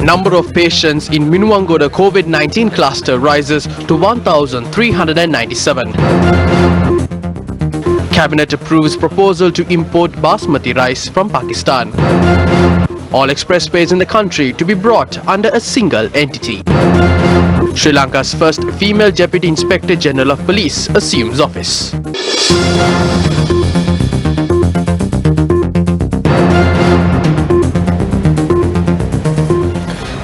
Number of patients in Minuwangoda COVID-19 cluster rises to 1,397. Cabinet approves proposal to import basmati rice from Pakistan. All expressways in the country to be brought under a single entity. Sri Lanka's first female Deputy Inspector General of Police assumes office.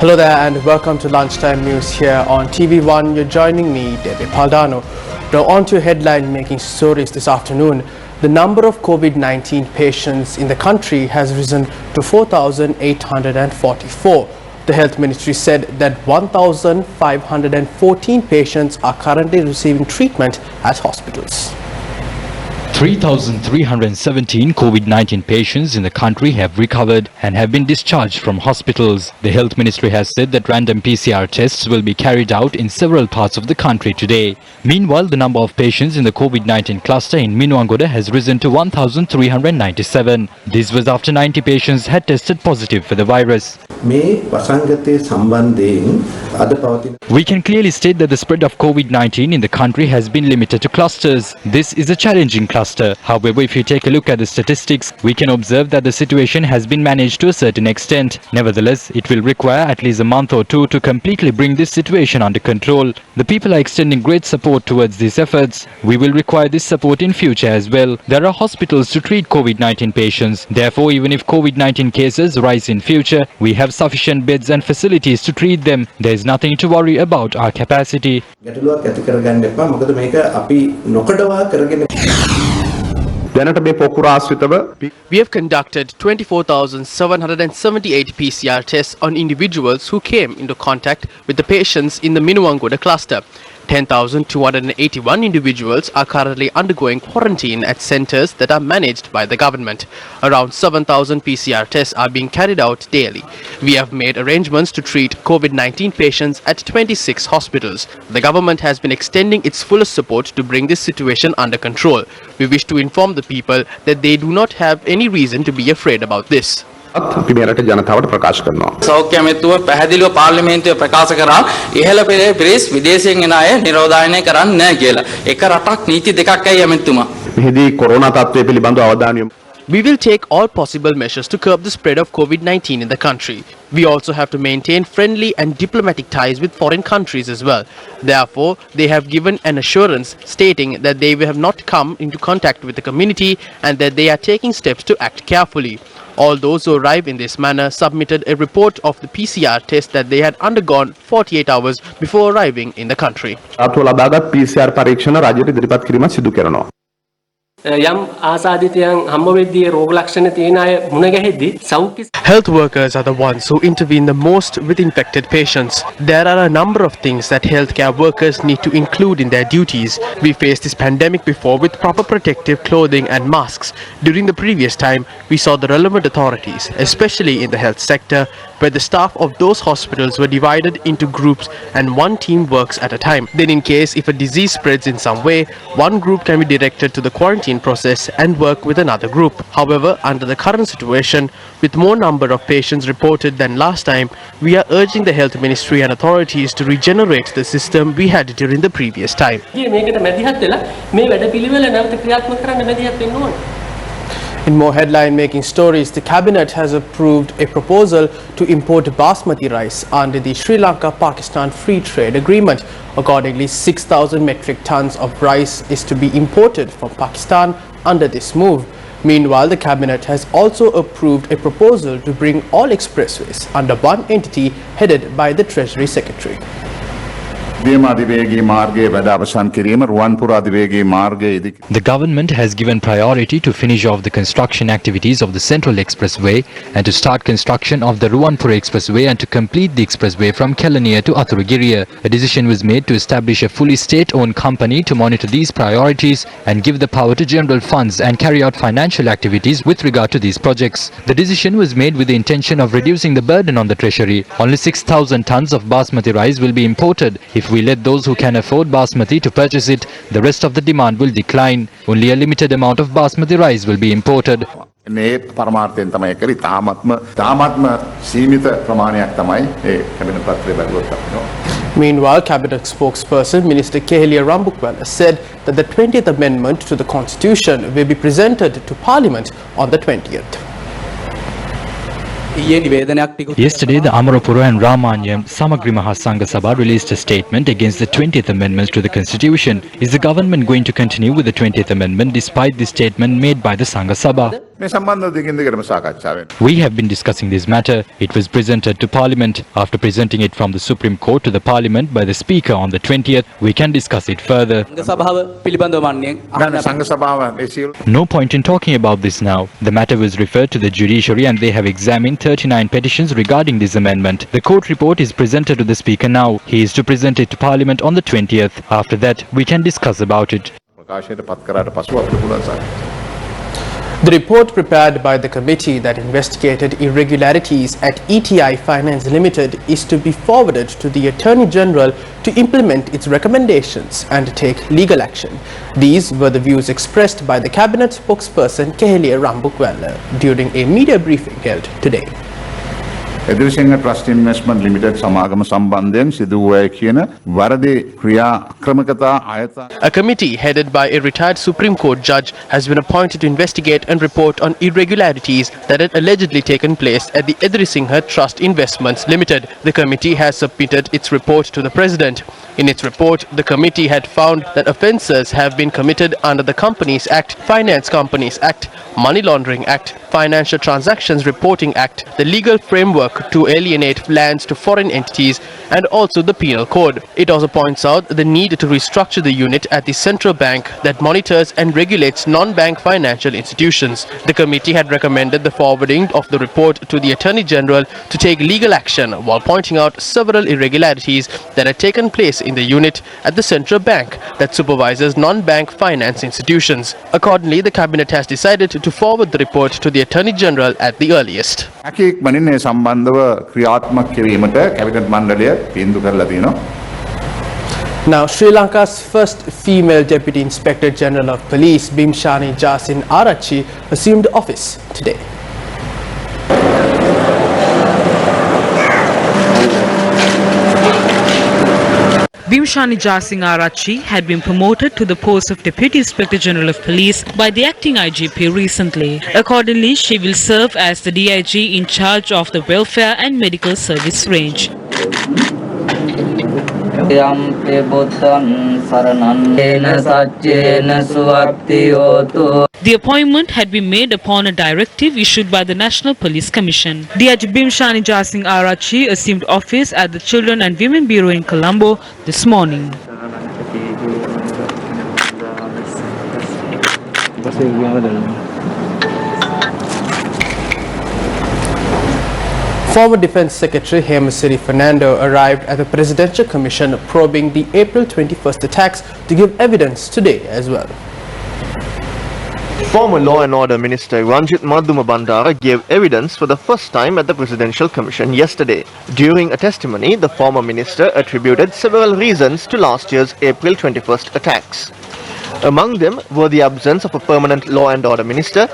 Hello there and welcome to Lunchtime News here on TV1. You're joining me, Debbie Paldano. Now on to headline making stories this afternoon. The number of COVID-19 patients in the country has risen to 4,844. The Health Ministry said that 1,514 patients are currently receiving treatment at hospitals. 3,317 COVID-19 patients in the country have recovered and have been discharged from hospitals. The Health Ministry has said that random PCR tests will be carried out in several parts of the country today. Meanwhile, the number of patients in the COVID-19 cluster in Minuwangoda has risen to 1,397. This was after 90 patients had tested positive for the virus. We can clearly state that the spread of COVID-19 in the country has been limited to clusters. This is a challenging cluster. However, if you take a look at the statistics, we can observe that the situation has been managed to a certain extent. Nevertheless, it will require at least a month or two to completely bring this situation under control. The people are extending great support towards these efforts. We will require this support in future as well. There are hospitals to treat COVID-19 patients. Therefore, even if COVID-19 cases rise in future, we have sufficient beds and facilities to treat them. There is nothing to worry about our capacity. We have conducted 24,778 PCR tests on individuals who came into contact with the patients in the Minuwangoda cluster. 10,281 individuals are currently undergoing quarantine at centers that are managed by the government. Around 7,000 PCR tests are being carried out daily. We have made arrangements to treat COVID-19 patients at 26 hospitals. The government has been extending its fullest support to bring this situation under control. We wish to inform the people that they do not have any reason to be afraid about this. අපි මෙරට ජනතාවට ප්‍රකාශ කරනවා. සෞඛ්‍ය අමාත්‍යව පැහැදිලිව පාර්ලිමේන්තුවේ ප්‍රකාශ කරා ඉහළ පිරිස් විදේශයෙන් එන අය නිරෝධායනය කරන්නේ නැහැ කියලා. එක රටක් නීති දෙකක් ඇයි අමාත්‍යතුමා? මෙහිදී කොරෝනා තත්ත්වය පිළිබඳව අවධානය යොමු. We will take all possible measures to curb the spread of COVID-19 in the country. We also have to maintain friendly and diplomatic ties with foreign countries as well. Therefore, they have given an assurance stating that they have not come into contact with the community and that they are taking steps to act carefully. All those who arrive in this manner submitted a report of the PCR test that they had undergone 48 hours before arriving in the country. අපට ලබාගත් PCR පරීක්ෂණ රාජ්‍යයට ඉදිරිපත් කිරීම සිදු කරනවා. යම් ආසාදිතයන් හම්බ වෙද්දී රෝග ලක්ෂණ තියෙන අය මුණ ගැහෙද්දී සෞඛ්‍ය Health workers are the ones who intervene the most with infected patients. There are a number of things that healthcare workers need to include in their duties. We faced this pandemic before with proper protective clothing and masks. During the previous time, we saw the relevant authorities, especially in the health sector, where the staff of those hospitals were divided into groups and one team works at a time. Then in case if a disease spreads in some way, one group can be directed to the quarantine process and work with another group. However, under the current situation, with more number of patients reported than last time, we are urging the Health Ministry and authorities to regenerate the system we had during the previous time. මේකට මැදිහත් වෙලා මේ වැඩපිළිවෙල නැවත ක්‍රියාත්මක කරන්න මැදිහත් වෙන්න ඕනේ. In more headline-making stories, the cabinet has approved a proposal to import basmati rice under the Sri Lanka-Pakistan Free Trade Agreement. Accordingly, 6,000 metric tons of rice is to be imported from Pakistan under this move. Meanwhile, the cabinet has also approved a proposal to bring all expressways under one entity headed by the Treasury Secretary. The government has given priority to finish off the construction activities of the Central Expressway and to start construction of the Ruwanpura Expressway and to complete the expressway from Kelaniya to Athuragiriya. A decision was made to establish a fully state-owned company to monitor these priorities and give the power to general funds and carry out financial activities with regard to these projects. The decision was made with the intention of reducing the burden on the treasury. Only 6,000 tons of basmati rice will be imported. If we let those who can afford basmati to purchase it, the rest of the demand will decline. Only a limited amount of basmati rice will be imported. මේ පරමාර්ථයෙන් තමයි කරේ තාමත්ම සීමිත ප්‍රමාණයක් තමයි ඒ cabinet පත්‍රය බැලුවොත් අපිනවා. Meanwhile, Cabinet spokesperson Minister Kehelia Rambukwala said that the 20th Amendment to the Constitution will be presented to Parliament on the 20th. Yesterday, the Amarapura and Ramanyam Samagri Mahasangha Sabha released a statement against the 20th Amendment to the Constitution. Is the government going to continue with the 20th Amendment despite the statement made by the Sangha Sabha? මේ සම්බන්ධව දිගින් දිගටම සාකච්ඡා වෙනවා. We have been discussing this matter. It was presented to Parliament. After presenting it from the Supreme Court to the Parliament by the Speaker on the 20th, we can discuss it further. සංඝ සභාව මේ සියලු No point in talking about this now. The matter was referred to the judiciary and they have examined 39 petitions regarding this amendment. The court report is presented to the Speaker now. He is to present it to Parliament on the 20th. After that, we can discuss about it. ප්‍රකාශයට පත් කරාට පසු අපිට පුළුවන් සාකච්ඡා. The report prepared by the committee that investigated irregularities at ETI Finance Limited is to be forwarded to the Attorney General to implement its recommendations and take legal action. These were the views expressed by the Cabinet spokesperson Kehelia Rambukwala during a media briefing held today. Edirisinghe trust investment limited සමාගම සම්බන්ධයෙන් සිදු වූ කියන වරදි ක්‍රියා ක්‍රමකතා ආයත A committee headed by a retired Supreme Court judge has been appointed to investigate and report on irregularities that had allegedly taken place at the Edrisinghe Trust Investments Limited. The committee has submitted its report to the President. In its report, the committee had found that offences have been committed under the Companies Act, Finance Companies Act, Money Laundering Act, Financial Transactions Reporting Act, the legal framework to alienate lands to foreign entities, and also the Penal Code. It also points out the need to restructure the unit at the central bank that monitors and regulates non-bank financial institutions. The committee had recommended the forwarding of the report to the Attorney General to take legal action while pointing out several irregularities that had taken place in the unit at the central bank that supervises non-bank finance institutions. Accordingly, the Cabinet has decided to forward the report to the Attorney General at the earliest. හැකියක්මනින් මේ සම්බන්ධව ක්‍රියාත්මක කිරීමට cabinet මණ්ඩලය තීන්දුව කරලා තියෙනවා. Now, Sri Lanka's first female Deputy Inspector General of Police, Bimshani Jasin Arachi, assumed office today. Bimshani Jasing Arachi had been promoted to the post of Deputy Inspector General of Police by the acting IGP recently. Accordingly, she will serve as the DIG in charge of the welfare and medical service range. The appointment had been made upon a directive issued by the National Police Commission. DIG Bimshani Jasing Arachi assumed office at the Children and Women Bureau in Colombo this morning. Former Defence Secretary Hemasiri Fernando arrived at the Presidential Commission probing the April 21st attacks to give evidence today as well. Former Law and Order Minister Ranjit Madhuma Bandara gave evidence for the first time at the Presidential Commission yesterday. During a testimony, the former minister attributed several reasons to last year's April 21st attacks. Among them were the absence of a permanent law and order minister,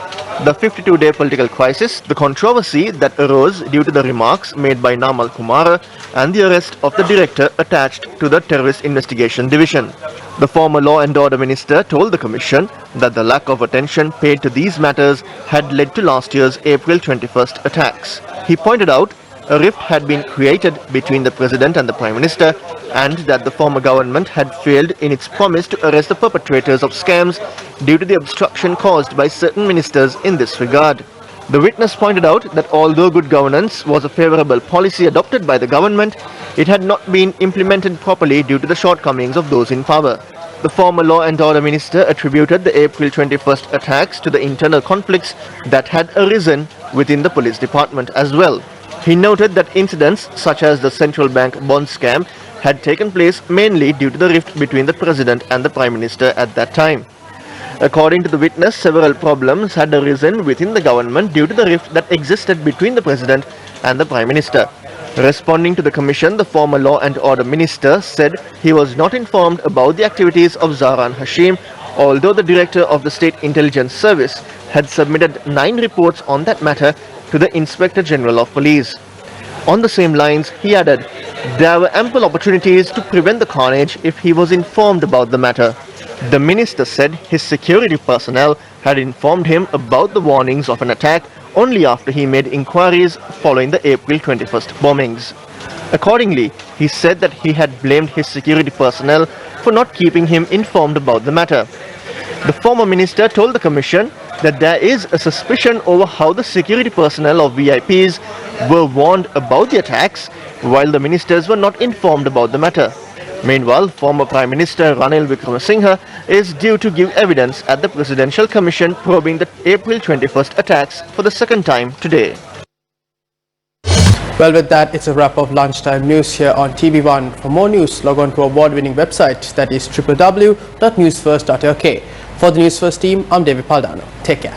the 52-day political crisis, the controversy that arose due to the remarks made by Namal Kumara, and the arrest of the director attached to the Terrorist Investigation Division. The former law and order minister told the commission that the lack of attention paid to these matters had led to last year's April 21st attacks. He pointed out a rift had been created between the president and the prime minister, and that the former government had failed in its promise to arrest the perpetrators of scams due to the obstruction caused by certain ministers in this regard. The witness pointed out that although good governance was a favorable policy adopted by the government, it had not been implemented properly due to the shortcomings of those in power. The former law and order minister attributed the April 21st attacks to the internal conflicts that had arisen within the police department as well. He noted that incidents such as the central bank bond scam had taken place mainly due to the rift between the president and the prime minister at that time. According to the witness, several problems had arisen within the government due to the rift that existed between the president and the prime minister. Responding to the commission, the former law and order minister said he was not informed about the activities of Zahran Hashim, although the director of the State Intelligence Service had submitted 9 reports on that matter to the Inspector General of Police. On the same lines, he added, there were ample opportunities to prevent the carnage if he was informed about the matter. The minister said his security personnel had informed him about the warnings of an attack only after he made inquiries following the April 21st bombings. Accordingly, he said that he had blamed his security personnel for not keeping him informed about the matter. The former minister told the commission that there is a suspicion over how the security personnel of VIPs were warned about the attacks while the ministers were not informed about the matter. Meanwhile, former Prime Minister Ranil Wickremesinghe is due to give evidence at the Presidential Commission probing the April 21st attacks for the second time today. Well, with that, it's a wrap of lunchtime news here on TV1. For more news, log on to our award-winning website, that is www.newsfirst.lk. For the News First team, I'm David Paldano. Take care.